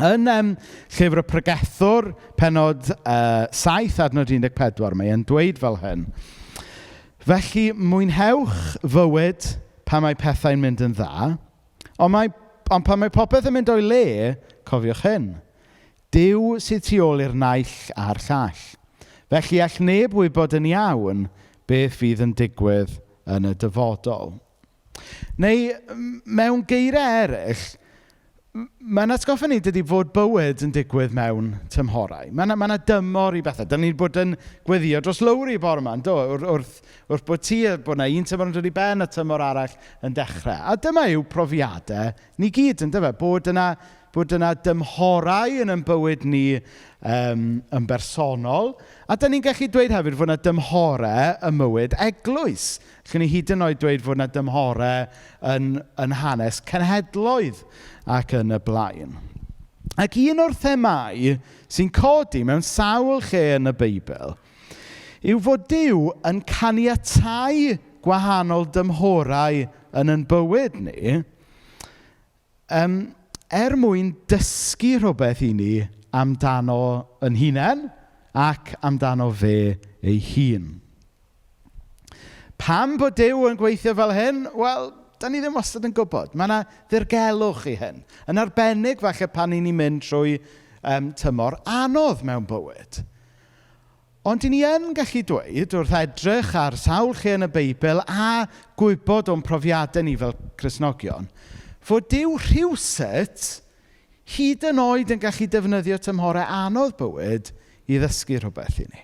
Yn llyfr y Pregethwr, penod 7 adnod 14, mae'n dweud fel hyn. Felly mwynhewch fywyd pan mae pethau'n mynd yn dda, ond pan mae popeth yn mynd o'i le, cofiwch hyn. Duw sydd tu ôl i'r naill a'r llall. Felly all neb wybod yn iawn beth fydd yn digwydd yn y dyfodol. Neu mewn geiriau eraill, mae'n atgoffa ni dydy fod bywyd yn digwydd mewn tymhorau. Mae yna dymor i bethau. Dyna ni'n bod yn gweddio dros lawr i bore yma, wrth bod ti bod yna un tymor yn dod i ben a tymor arall yn dechrau. A dyma yw profiadau ni gyd yn dyfa, bod yna dymhorau yn bywyd ni yn bersonol. A dyna ni'n gallu dweud hefyd fod yna dymhorau ym mywyd eglwys. Chyn ni hyd yn oed dweud fod yna dymhorau yn hanes cenhedloedd ac yn y blaen. Ac un o'r themau sy'n codi mewn sawl lle yn y Beibl yw fod Duw yn caniatáu gwahanol dymhorau yn ein bywyd ni mwyn dysgu rhywbeth i ni amdano yn hunain ac amdano fe ei hun. Pam bod Duw yn gweithio fel hyn? Wel, da ni ddim wastad yn gwybod. Mae yna ddirgelwch i hyn. Yn arbennig falle pan ni'n mynd trwy tymor anodd mewn bywyd. Ond ni yn gallu dweud wrth edrych ar sawl lle yn y Beibl a gwybod o'n profiadau ni fel Cristnogion, fod Duw rhywsut hyd yn oed yn gallu defnyddio tymhorau anodd bywyd i ddysgu rhywbeth i ni.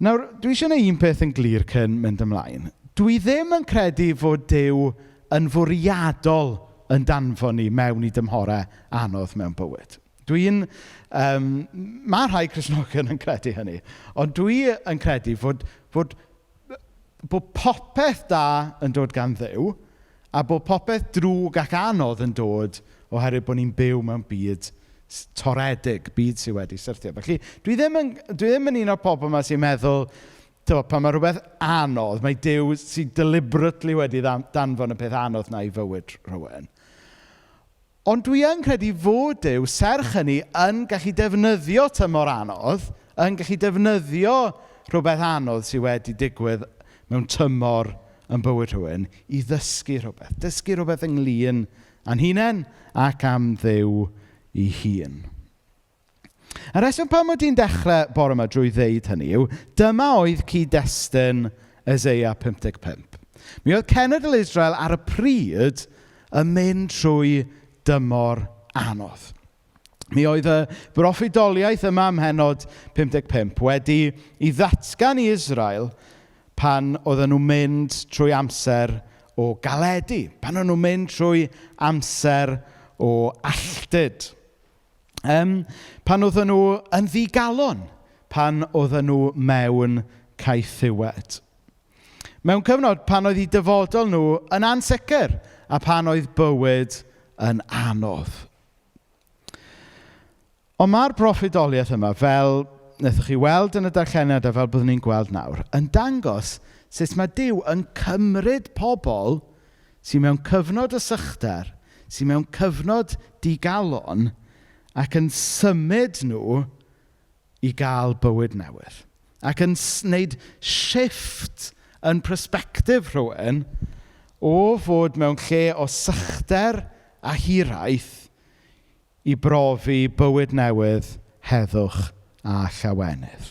Nawr, dwi eisiau gwneud un peth yn glir cyn mynd ymlaen. Dwi ddim yn credu fod Duw yn fwriadol yn danfon ni mewn i dymhorau anodd mewn bywyd. Mae rhai Cristnogion yn credu hynny, ond dwi yn credu fod popeth da yn dod gan Dduw, a bod popeth drwg ac anodd yn dod oherwydd bod ni'n byw mewn byd toredig, byd sydd wedi syrthio. Felly, dwi ddim yn un o'r pobl yma sy'n meddwl, pan mae rhywbeth anodd, mae Duw sy'n deliberately wedi danfon y peth anodd na i fywyd rhywun. Ond dwi yn credu fod Duw, serch hynny, yn gallu defnyddio tymor anodd, yn gallu defnyddio rhywbeth anodd sydd wedi digwydd mewn tymor yn bywyd rhywun, i ddysgu rhywbeth. Dysgu rhywbeth ynglyn a'n hunain ac am Dduw ei hun. Y reswm pam mod i'n dechrau bore yma drwy ddeud hynny yw, dyma oedd cyd-destun Eseia 55. Mi oedd cenedl Israel ar y pryd yn mynd trwy dymor anodd. Mi oedd y broffwydoliaeth yma ym Mhenod 55 wedi i ddatgan i Israel pan oedden nhw'n mynd trwy amser o galedu, pan oedden nhw'n mynd trwy amser o alltyd. Pan oedden nhw yn ddigalon, pan oedden nhw mewn caethiwed. Mewn cyfnod pan oedd eu dyfodol nhw yn ansicr a pan oedd bywyd yn anodd. Ond mae'r proffwydoliaeth yma, fel wnaethoch chi weld yn y darlleniad a fel byddwn ni'n gweld nawr, yn dangos sut mae Duw yn cymryd pobl sy'n mewn cyfnod o sychder, sy'n mewn cyfnod digalon, ac yn symud nhw i gael bywyd newydd. Ac yn wneud shift yn persbectif rhywun o fod mewn lle o sychder a hiraeth i brofi bywyd newydd, heddwch a llawenydd.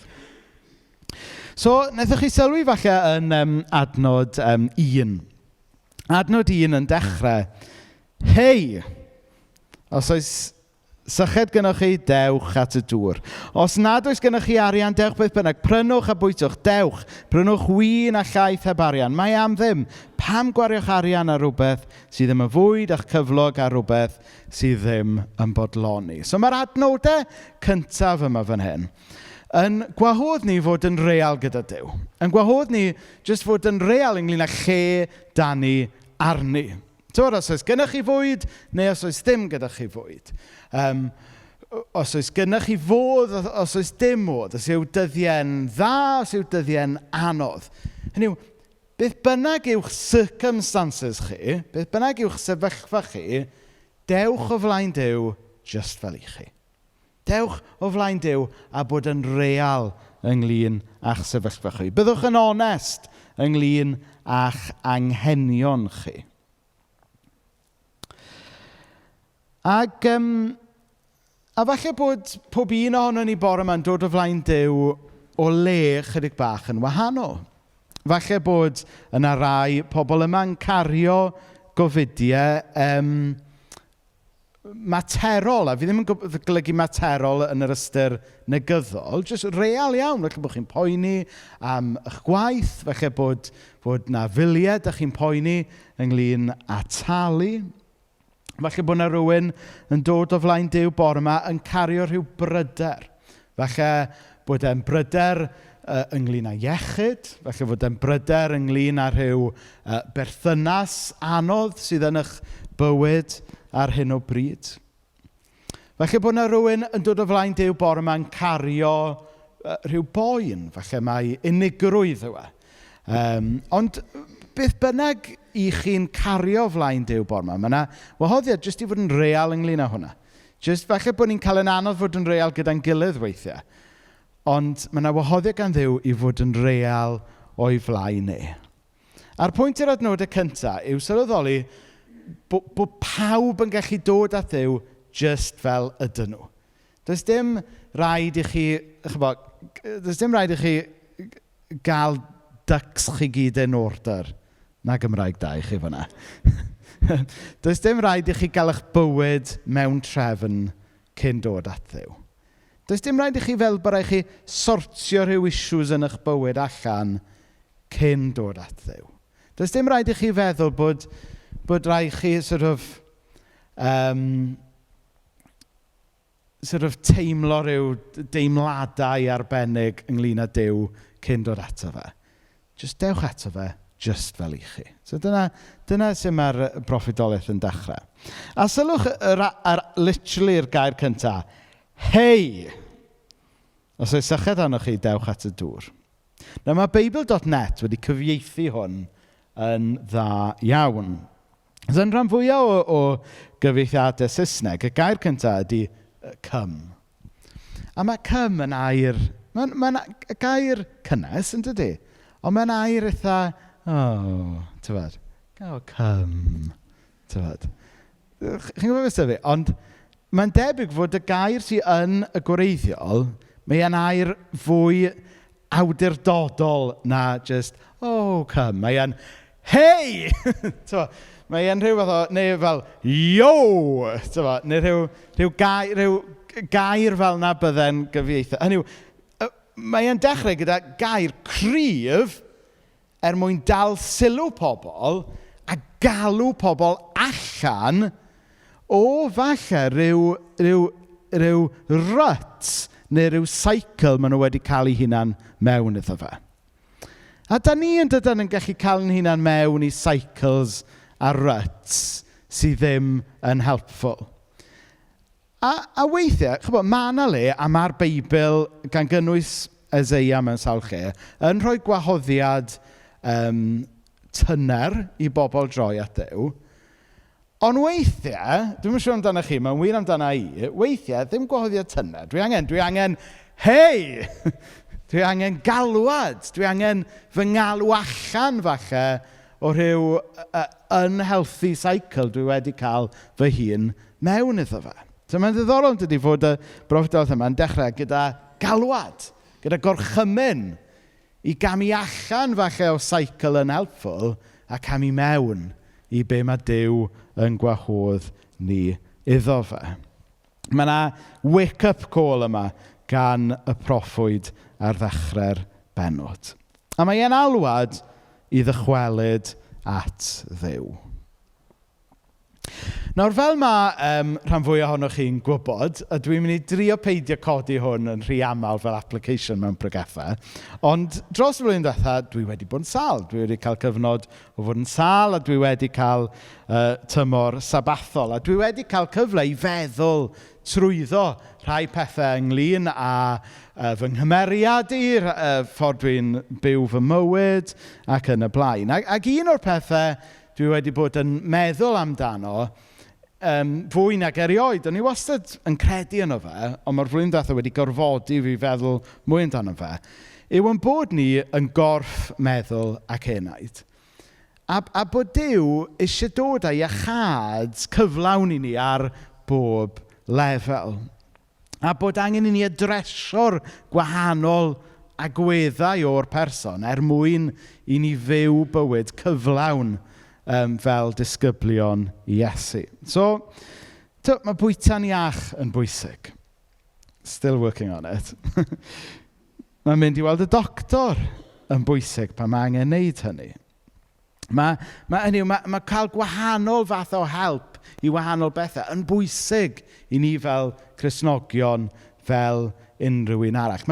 So, wnaethoch chi sylwi falle yn adnod 1. Adnod 1 yn dechrau. Hei, os oes syched gynnwch chi, dewch at y dŵr. Os nad oes gynnwch chi arian, dewch beth bynnag. Prynwch a bwytwch, dewch. Prynwch win a llaeth heb arian. Mae am ddim. Pam gwariwch arian ar rhywbeth sydd ddim yn fwyd a'ch cyflog ar rhywbeth sydd ddim yn bodloni. So mae'r adnodau cyntaf yma fan hyn yn gwahodd ni fod yn real gyda Duw. Yn gwahodd ni jyst fod yn real ynglyn â lle dan ni arni. Os oes gynnwch chi fwyd, neu os oes ddim gyda chi fwyd. Os oes gynnwch chi fodd, os oes dim modd. Os yw dyddiau'n dda, os yw dyddiau'n anodd. Hynny yw, beth bynnag yw'ch circumstances chi, beth bynnag yw'ch sefyllfa chi, Dewch o flaen Duw just fel i chi. Dewch o flaen Duw a bod yn real ynglyn a'ch sefyllfa chi. Byddwch yn onest ynglyn a'ch anghenion chi. Ac, a falle bod pob un ohono ni bore yma'n dod o flaen Duw o le chydig bach yn wahanol. Falle bod yna rai pobl yma'n cario gofidiau materol, a fi ddim yn golygu materol yn yr ystyr negyddol, jyst real iawn, felly bod chi'n poeni am eich gwaith, felly bod na filiau ydych chi'n poeni ynglyn â talu. Felly bod na rhywun yn dod o flaen Duw bore yma yn cario rhyw bryder. Felly bod e'n bryder ynglyn â iechyd, felly bod e'n bryder ynglyn â rhyw berthynas anodd sydd yn eich bywyd ar hyn o bryd. Felly bod yna rhywun yn dod o flaen Duw bore yma'n cario rhyw boen, felly mae unigrwydd yw e. Ond beth bynnag i chi'n cario flaen Duw bore yma, mae yna wahoddiad jyst i fod yn real ynglyn â hwnna. Jyst felly bod ni'n cael yn anodd fod yn real gyda'n gilydd weithiau. Ond mae yna wahoddiad gan Dduw i fod yn real o'i flaen ni. A'r pwynt i'r adnodau cyntaf yw sylweddoli bod pawb yn gallu dod at Dduw just fel ydyn nhw. Does dim rhaid i chi, does dim rhaid i chi gael ducks chi gyd yn order. Na Gymraeg da i chi fyna. Does dim rhaid i chi gael eich bywyd mewn trefn cyn dod at Dduw. Does dim rhaid i chi fel bod rhaid chi sortio rhyw issues yn eich bywyd allan cyn dod at Dduw. Does dim rhaid i chi feddwl bod rhaid chi teimlo rhyw deimladau arbennig ynglyn â Duw cyn dod ato fe. Jyst dewch ato fe, just fel i chi. So dyna sy'n mae'r proffwydoliaeth yn dechrau. A sylwch literally'r gair cyntaf, hei! Os oes syched arnoch chi, dewch at y dŵr. Nawr mae Beibl.net wedi cyfieithu hwn yn dda iawn. So yn rhan fwyaf o gyfieithiadau Saesneg, y gair cyntaf ydy come. A mae come yn air, mae'n gair cynnes, yn dydy? Ond mae'n air eitha, tyfod, come, tyfod. Chi'n gwybod beth fi? Ond mae'n debyg fod y gair sy'n yn y gwreiddiol, mae'n air fwy awdurdodol na just, come. Mae'n, hei! Mae e'n rhyw fath o, neu fel, yo! Neu rhyw gair fel na bydde'n gyfieithu. Hynny yw, mae e'n dechrau gyda gair cryf mwyn dal sylw pobl a galw pobl allan o falle rhyw rut neu rhyw cycle maen nhw wedi cael eu hunan mewn iddo fe. A da ni yn dydyn yn gallu cael yn hunan mewn i cycles a ruts sydd ddim yn helpful. A weithiau, chybod, mae yna le a mae'r Beibl gan gynnwys Eseia mewn sawl lle yn rhoi gwahoddiad tyner i bobl droi at Dduw. Ond weithiau, dwi'n siŵr amdano chi, mae'n wir amdano i, weithiau ddim gwahoddiad tyner. Dwi angen, hei! Dwi angen galwad. Dwi angen fy ngalw allan falle o rhyw unhealthy cycle dwi wedi cael fy hun mewn iddo fe. So mae'n ddiddorol dydy fod y broffwydoliaeth yma'n dechrau gyda galwad, gyda gorchymyn i gamu allan falle o cycle yn helpful a camu mewn i be mae Duw yn gwahodd ni iddo fe. Mae yna wake-up call yma gan y proffwyd ar ddechrau'r bennod. A mae e'n alwad i ddychwelyd at Dduw. Nawr fel mae rhan fwy ohonoch chi'n gwybod, a dwi'n mynd i drio peidio codi hwn yn rhy aml fel application mewn pregethau, ond dros y flwyddyn diwethaf, dwi wedi bod yn sâl. Dwi wedi cael cyfnod o fod yn sâl, a dwi wedi cael tymor sabathol, a dwi wedi cael cyfle i feddwl trwyddo rhai pethau ynglyn â fy nghymeriad i, ffordd dwi'n byw fy mywyd ac yn y blaen. Ac un o'r pethau dwi wedi bod yn meddwl amdano fwy nag erioed. O'n i wastad yn credu yno fe, ond mae'r flwyddyn diwethaf wedi gorfodi fi feddwl mwy amdano fe, yw yn bod ni yn gorff meddwl ac enaid. A bod Duw eisiau dod â iachad cyflawn i ni ar bob lefel. A bod angen i ni adresio'r gwahanol agweddau o'r person mwyn i ni fyw bywyd cyflawn fel disgyblion Iesu. So, mae bwyta'n iach yn bwysig. Still working on it. Mae'n mynd i weld y doctor yn bwysig pan mae angen wneud hynny. Mae cael gwahanol fath o help i wahanol bethau yn bwysig i ni fel Cristnogion, fel unrhyw un arall.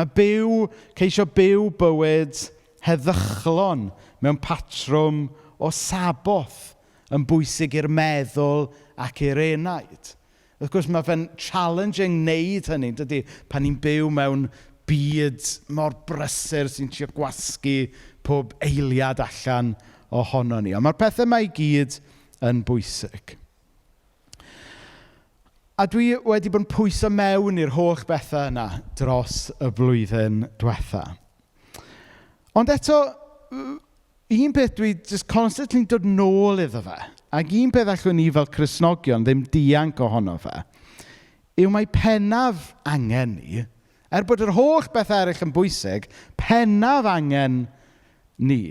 Ceisio byw bywyd heddychlon mewn patrwm o saboth yn bwysig i'r meddwl ac i'r enaid. Wrth gwrs, mae fe'n challenging wneud hynny, dydy, pan ni'n byw mewn byd mor brysur sy'n trio gwasgu pob eiliad allan ohono ni. Ond mae'r pethau yma i gyd yn bwysig. A dwi wedi bod yn pwyso mewn i'r holl bethau yna dros y blwyddyn diwethaf. Ond eto, un peth dwi just constantly'n dod nôl iddo fe, ac un peth allwn ni fel Cristnogion ddim dianc ohono fe, yw mae pennaf angen ni, bod yr holl bethau eraill yn bwysig, pennaf angen ni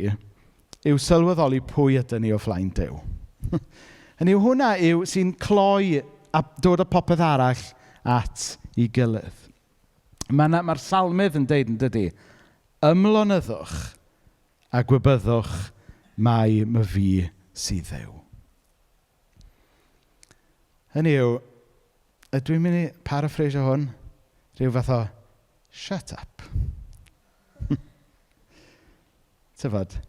yw sylweddoli pwy ydyn ni o flaen Duw. Hwnna sy'n cloi a dod â popeth arall at ei gilydd. Mae'r salmydd yn deud yn dydy, ymlonyddwch a gwybyddwch mai my fi sydd Dduw. Hynny yw, ydw i'n mynd i paraphrasio hwn? Rhyw fath o, shut up. Tyfod,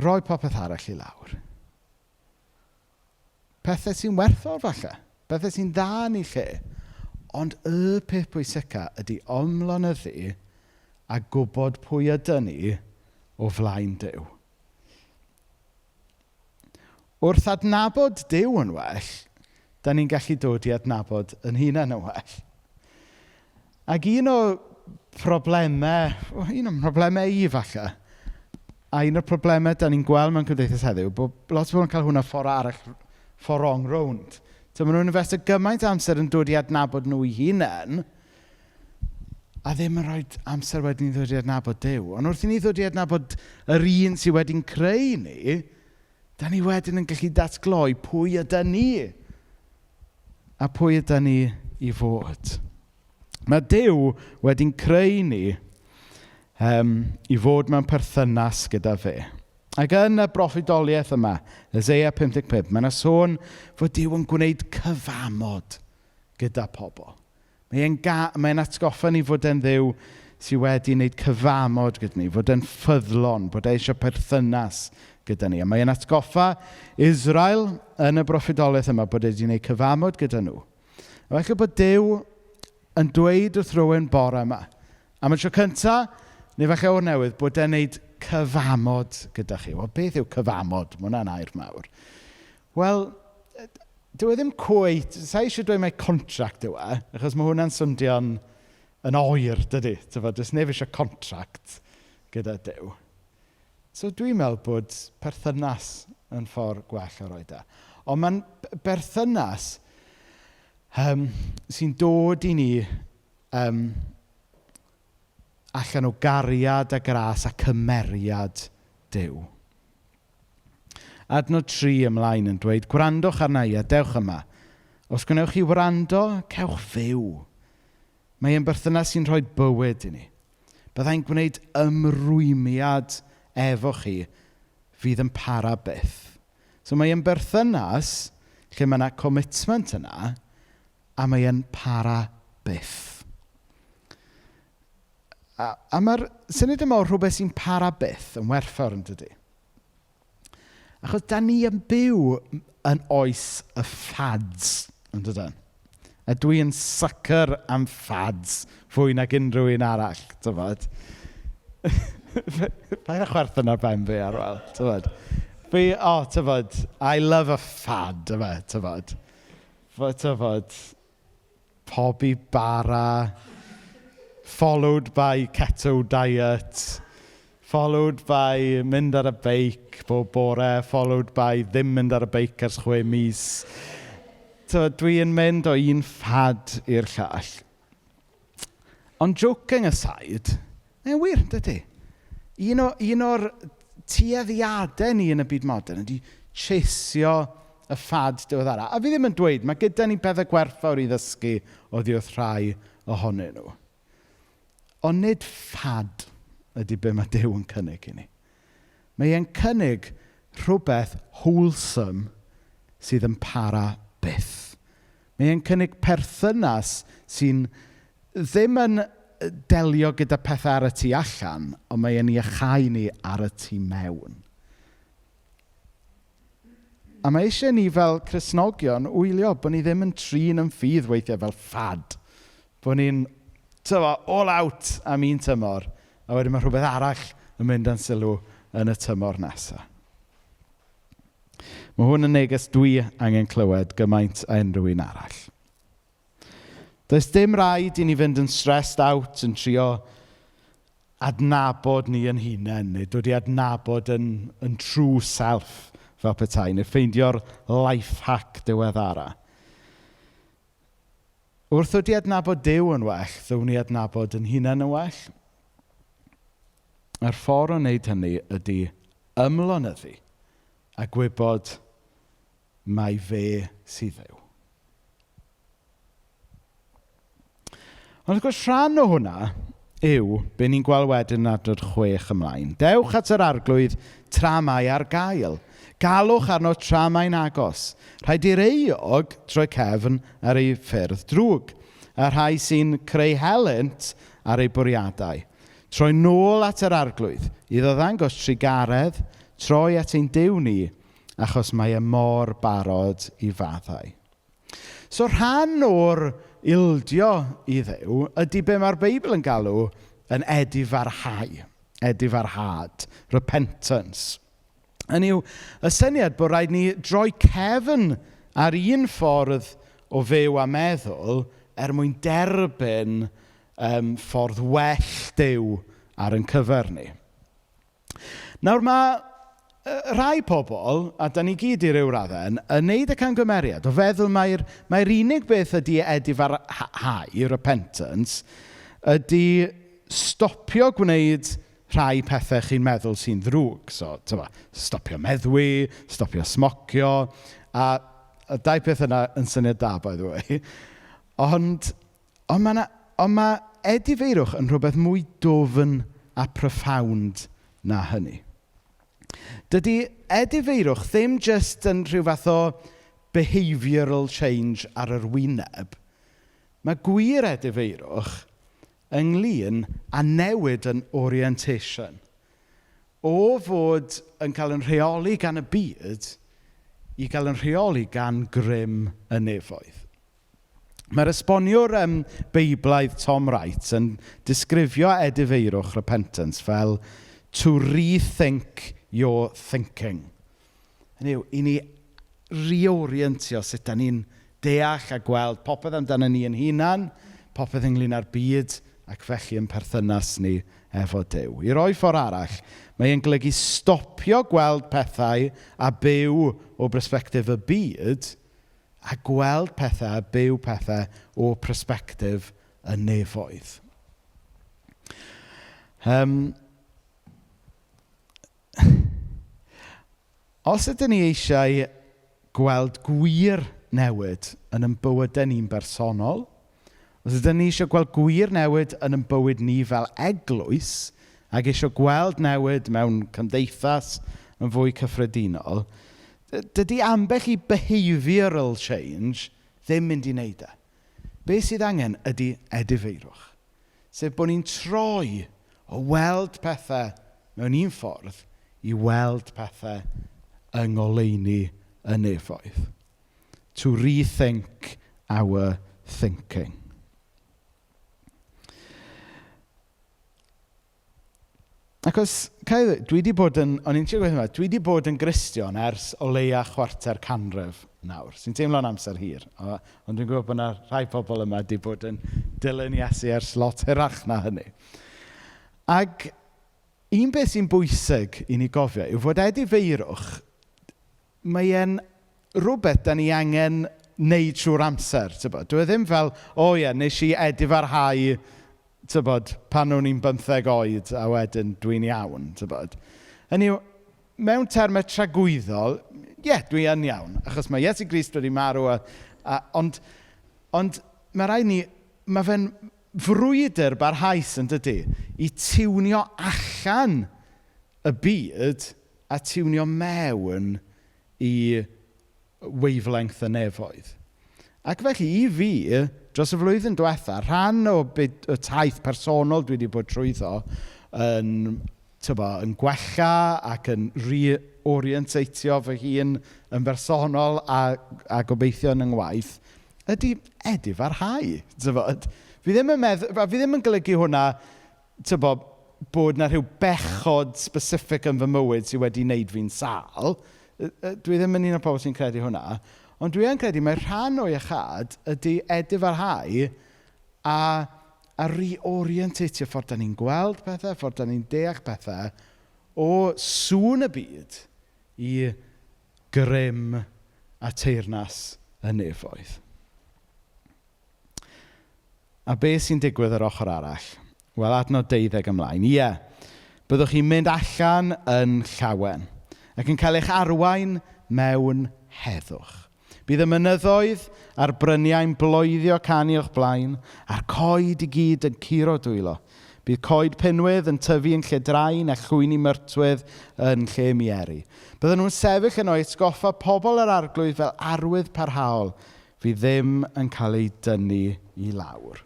roi popeth arall i lawr. Pethau sy'n werthfawr falle. Pethau sy'n dda yn ei lle. Ond y peth pwysica ydy ymlonyddu a gwybod pwy ydyn ni o flaen Duw. Wrth adnabod Duw yn well, da ni'n gallu dod i adnabod yn hunain yn well. Ac un o'r problemau i falle, a un o'r problemau da ni'n gweld mewn cymdeithas heddiw, bod lot o bobl yn cael hwnna ffordd wrong round. So maen nhw'n investo gymaint amser yn dod i adnabod nhw i hunain, a ddim yn rhoi amser wedyn i ddod i adnabod Duw. Ond wrth i ni ddod i adnabod yr un sydd wedi'n creu ni, da ni wedyn yn gallu datgloi pwy ydyn ni, a pwy ydyn ni i fod. Mae Duw wedi'n creu ni i fod mewn perthynas gyda fe. Ac yn y broffwydoliaeth yma, Eseia 55, mae yna sôn fod Duw yn gwneud cyfamod gyda pobl. Mae'n atgoffa ni fod e'n Dduw sydd wedi wneud cyfamod gyda ni, fod e'n ffyddlon, bod e eisiau perthynas gyda ni. A mae'n atgoffa Israel yn y broffwydoliaeth yma bod e wedi wneud cyfamod gyda nhw. A felly bod Duw yn dweud wrth rywun bore yma, am y tro cyntaf, neu falle o'r newydd, bod e'n wneud cyfamod gyda chi. Wel, beth yw cyfamod? Mae hwnna'n air mawr. Wel, dyw e ddim cweit, sa eisiau dweud mai contract yw e, achos mae hwnna'n swnio'n yn oer, dydy. Does neb eisiau contract gyda Duw. So dwi'n meddwl bod perthynas yn ffordd gwell o roed e. Ond mae'n berthynas sy'n dod i ni allan o gariad a gras a cymeriad Duw. Adnod 3 ymlaen yn dweud, gwrandwch arna i a dewch yma. Os gwnewch chi wrando, cewch fyw. Mae e'n berthynas sy'n rhoi bywyd i ni. Byddai'n gwneud ymrwymiad efo chi fydd yn para byth. So mae e'n berthynas lle mae yna commitment yna a mae e'n para byth. A mae'r syniad yma o rhywbeth sy'n para byth yn werthfawr yn dydy. Achos da ni yn byw yn oes y ffads yn dydyn. A dwi yn sucker am ffads fwy nag unrhyw un arall, tyfod. Pa'n chwerthin ar ben fi ar ôl, tyfod. Tyfod, I love a fad, tyfod. pobi bara, followed by keto diet, followed by mynd ar y beic bob bore, followed by ddim mynd ar y beic ers 6 mis. Dwi'n mynd o un ffad i'r llall. Ond joking aside, mae'n wir, dydy. Un o'r tueddiadau ni yn y byd modern ydy chesio y ffad diweddara. A fi ddim yn dweud, mae gyda ni bethau gwerthfawr i ddysgu oddi wrth rhai ohonyn nhw. Ond nid ffad ydy be mae Duw yn cynnig i ni. Mae e'n cynnig rhywbeth wholesome sydd yn para byth. Mae e'n cynnig perthynas sy'n ddim yn delio gyda pethau ar y tu allan, ond mae e'n iachau ni ar y tu mewn. A mae eisiau ni fel Cristnogion wylio bod ni ddim yn trin yn ffydd weithiau fel ffad. Bod ni'n all out am un tymor, a wedyn mae rhywbeth arall yn mynd yn sylw yn y tymor nesaf. Mae hwn yn neges dwi angen clywed gymaint a unrhyw un arall. Does dim raid i ni fynd yn stressed out yn trio adnabod ni yn hunain, neu dod i adnabod yn true self fel petai, neu ffeindio'r life hack diweddara. Wrth dod i adnabod Duw yn well, ddwn ni adnabod yn hunain yn well. A'r ffordd o wneud hynny ydy ymlonyddu a gwybod mai fe sydd Dduw. Ond wrth gwrs rhan o hwnna yw be ni'n gweld wedyn adnod 6 ymlaen. Dewch at yr arglwydd tra mae ar gael. Galwch arno tra mae'n agos. Rhaid i'r euog troi cefn ar ei ffyrdd drwg, a rhai sy'n creu helynt ar ei bwriadau. Troi nôl at yr arglwydd, iddo ddangos trigaredd, troi at ein Duw ni, achos mae e mor barod i faddau. So rhan o'r ildio i Dduw ydy be mae'r Beibl yn galw yn edifarhau, edifarhad, repentance. Hynny yw, y syniad bod rhaid ni droi cefn ar un ffordd o fyw a meddwl mwyn derbyn ffordd well Duw ar ein cyfer ni. Nawr mae rhai pobl, a da ni gyd i ryw raddau, yn neud y camgymeriad o feddwl mae'r unig beth ydy edifarhau, repentance, ydy stopio gwneud rhai pethau chi'n meddwl sy'n ddrwg. So, stopio meddwi, stopio smocio, a dau peth yna yn syniad da, by the way. Ond mae edifeirwch yn rhywbeth mwy dwfn a profound na hynny. Dydy edifeirwch ddim just yn rhyw fath o behavioural change ar yr wyneb. Mae gwir edifeirwch ynglyn a newid yn orientation. O fod yn cael yn rheoli gan y byd i gael yn rheoli gan grym y nefoedd. Mae'r esboniwr Beiblaidd Tom Wright yn disgrifio edifeirwch repentance fel to rethink your thinking. Hynny yw, i ni reorientio sut da ni'n deall a gweld popeth amdano ni yn hunan, popeth ynglyn â'r byd, ac felly yn perthynas ni efo Duw. I roi ffordd arall, mae e'n golygu stopio gweld pethau a byw o bersbectif y byd, a gweld pethau a byw pethau o bersbectif y nefoedd. Os ydyn ni eisiau gweld gwir newid yn ein bywydau ni'n bersonol, os ydyn ni eisiau gweld gwir newid yn ein bywyd ni fel eglwys, ac eisiau gweld newid mewn cymdeithas yn fwy cyffredinol, dydy ambell i behavioural change ddim mynd i wneud e. Be sydd angen ydy edifeirwch. Sef bod ni'n troi o weld pethau mewn un ffordd i weld pethau yng ngoleuni y nefoedd. To rethink our thinking. Achos, dwi wedi bod yn Gristion ers o leia chwarter canrif nawr. Sy'n teimlo'n amser hir. Ond dwi'n gwybod bod yna rhai pobl yma wedi bod yn dilyn Iesu ers lot hirach na hynny. Ac un beth sy'n bwysig i ni gofio yw fod edifeirwch, mae'n rhywbeth da ni angen wneud trwy'r amser. Dwi ddim fel, nes i edifarhau pan o'n i'n 15 oed a wedyn dwi'n iawn. Hynny yw, mewn termau tragwyddol, dwi yn iawn, achos mae Iesu Grist wedi marw, ond mae rhaid ni, mae fe'n frwydr barhaus yn dydy, i tiwnio allan y byd a tiwnio mewn i wavelength y nefoedd. Ac felly i fi, dros y flwyddyn diwetha, rhan o y taith personol dwi wedi bod trwyddo yn gwella ac yn reorienteitio fy hun yn bersonol a gobeithio yn ngwaith, ydy edifarhau. Fi ddim yn golygu hwnna bod na rhyw bechod specific yn fy mywyd sydd wedi wneud fi'n sal. Dwi ddim yn un o pobl sy'n credu hwnna. Ond dwi yn credu mae rhan o iechad ydy edifarhau a reorienteitio ffordd da ni'n gweld pethau, ffordd da ni'n deall pethau, o sŵn y byd i grym a teyrnas y nefoedd. A be sy'n digwydd yr ochr arall? Wel, adnod 12 ymlaen. Byddwch chi'n mynd allan yn llawen ac yn cael eich arwain mewn heddwch. Bydd y mynyddoedd a'r bryniau'n bloeddio canu o'ch blaen, a'r coed i gyd yn curo dwylo. Bydd coed pinwydd yn tyfu yn lle draen a chwyni myrtwydd yn lle mieru. Bydden nhw'n sefyll yn o'i atgoffa pobl yr arglwydd fel arwydd parhaol, fydd ddim yn cael ei dynnu i lawr.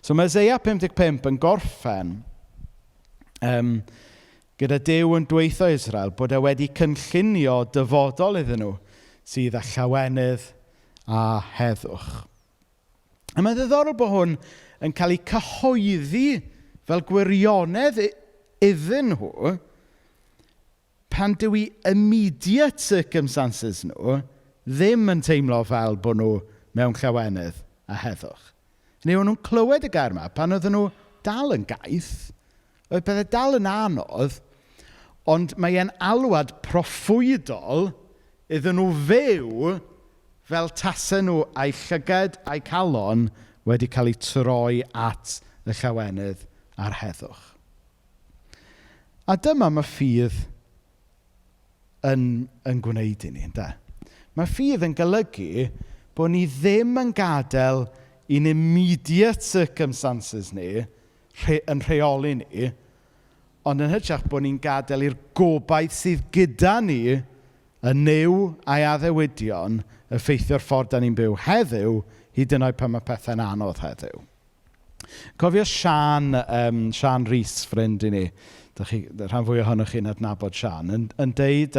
So mae Eseia 55 yn gorffen gyda Duw yn dweutho Israel bod e wedi cynllunio dyfodol iddyn nhw sydd â llawenydd a heddwch. A mae'n ddiddorol bod hwn yn cael ei cyhoeddi fel gwirionedd iddyn nhw pan dyw i immediate circumstances nhw ddim yn teimlo fel bod nhw mewn llawenydd a heddwch. Neu o'n nhw'n clywed y gair yma pan oedden nhw dal yn gaeth, oedd bethau dal yn anodd, ond mae'n alwad proffwydol iddyn nhw fyw fel tasen nhw a'i llygad a'i calon wedi cael ei troi at y llawenydd a'r heddwch. A dyma mae ffydd yn gwneud i ni, ynde? Mae ffydd yn golygu bod ni ddim yn gadael i'n immediate circumstances ni yn rheoli ni, ond yn hytrach bod ni'n gadael i'r gobaith sydd gyda ni y niw a'i addewidion effeithio'r ffordd da ni'n byw heddiw, hyd yn oed pan mae pethau'n anodd heddiw. Cofio Sian Rhys, ffrind i ni, rhan fwy ohonoch chi'n adnabod Sian, yn deud,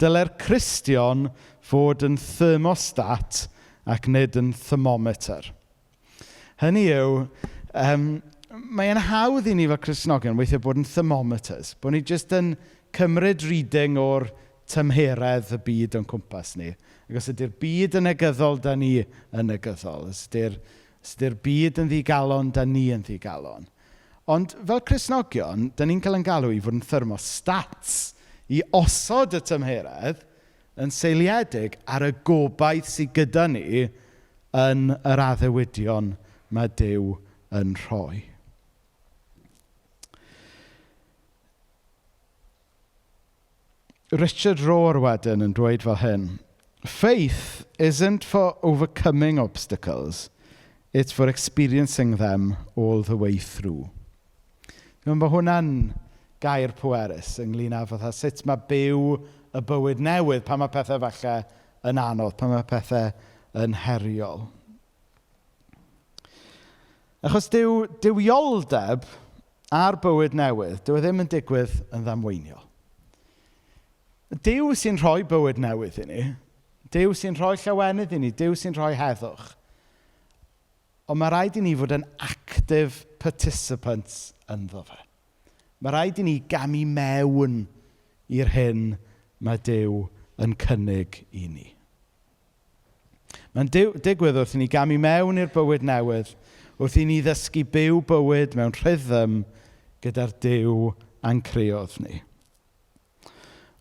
dyle'r Cristion fod yn thermostat ac nid yn thermometer. Hynny yw, mae'n hawdd i ni fel Cristnogion weithio bod yn thermometers, bod ni jyst yn cymryd reading o'r tymheredd y byd o'n cwmpas ni. Ac os ydy'r byd yn negyddol, da ni yn negyddol. Os ydy'r byd yn ddigalon, da ni yn ddigalon. Ond fel Cristnogion, da ni'n cael yn galw i fod yn thermostats, i osod y tymheredd yn seiliedig ar y gobaith sydd gyda ni yn yr addewidion mae Duw yn rhoi. Richard Rohr wedyn yn dweud fel hyn, faith isn't for overcoming obstacles, it's for experiencing them all the way through. Dwi'n bod hwnna'n gair pwerus ynglyn â fatha sut mae byw y bywyd newydd pan mae pethau falle yn anodd, pan mae pethau yn heriol. Achos dyw ioldeb a'r bywyd newydd, dyw e ddim yn digwydd yn ddamweiniol. Dyw sy'n rhoi bywyd newydd i ni, Dyw sy'n rhoi llawenydd i ni, Dyw sy'n rhoi heddwch. Ond mae rhaid i ni fod yn active participants ynddo fe. Mae rhaid i ni gamu mewn i'r hyn mae Dyw yn cynnig i ni. Mae'n digwydd wrth i ni gamu mewn i'r bywyd newydd, wrth i ni ddysgu byw bywyd mewn rhythm gyda'r Duw a'n creuodd ni.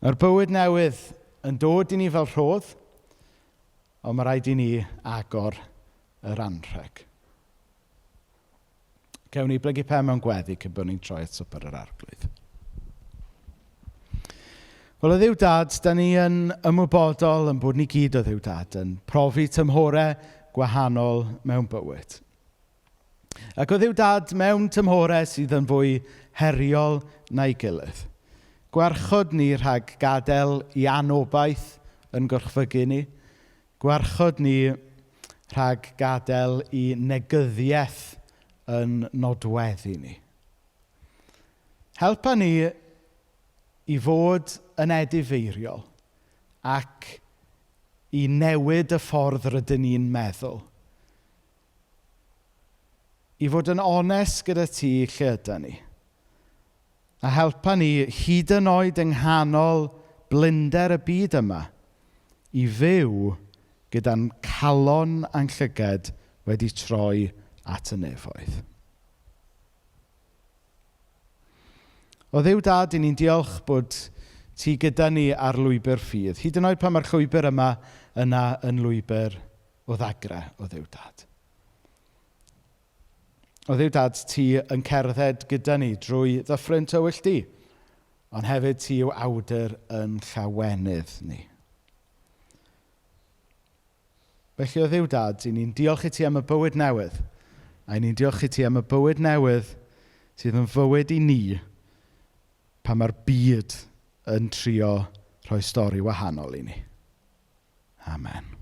Mae'r bywyd newydd yn dod i ni fel rhodd, ond mae rhaid i ni agor yr anrheg. Gewn ni blygu pen mewn gweddi cyn bod ni'n troi at Swper yr Arglwydd. Wel, o Dduw Dad, da ni yn ymwybodol yn bod ni gyd o Dduw Dad yn profi tymhorau gwahanol mewn bywyd. Ac o Dduw Dad, mewn tymhorau sydd yn fwy heriol na'i gilydd. Gwarchod ni rhag gadael i anobaith yn gwrchfygu ni. Gwarchod ni rhag gadael i negyddiaeth yn nodweddu ni. Helpa ni i fod yn edifeiriol ac i newid y ffordd rydyn ni'n meddwl. I fod yn onest gyda ti lle ydyn ni. A helpa ni hyd yn oed yng nghanol blinder y byd yma i fyw gyda'n calon a'n llyged wedi troi at y nefoedd. O Dduw Dad, i ni'n diolch bod ti gyda ni ar lwybr ffydd. Hyd yn oed pan mae'r llwybr yma yna yn lwybr o ddagre, o Dduw Dad. O Dduw Dad, ti yn cerdded gyda ni drwy ddyffryn tywyll di, ond hefyd ti yw awdur yn llawenydd ni. Felly o Dduw Dad, i ni'n diolch i ti am y bywyd newydd, a i ni'n diolch i ti am y bywyd newydd sydd yn fywyd i ni pan mae'r byd yn trio rhoi stori wahanol i ni. Amen.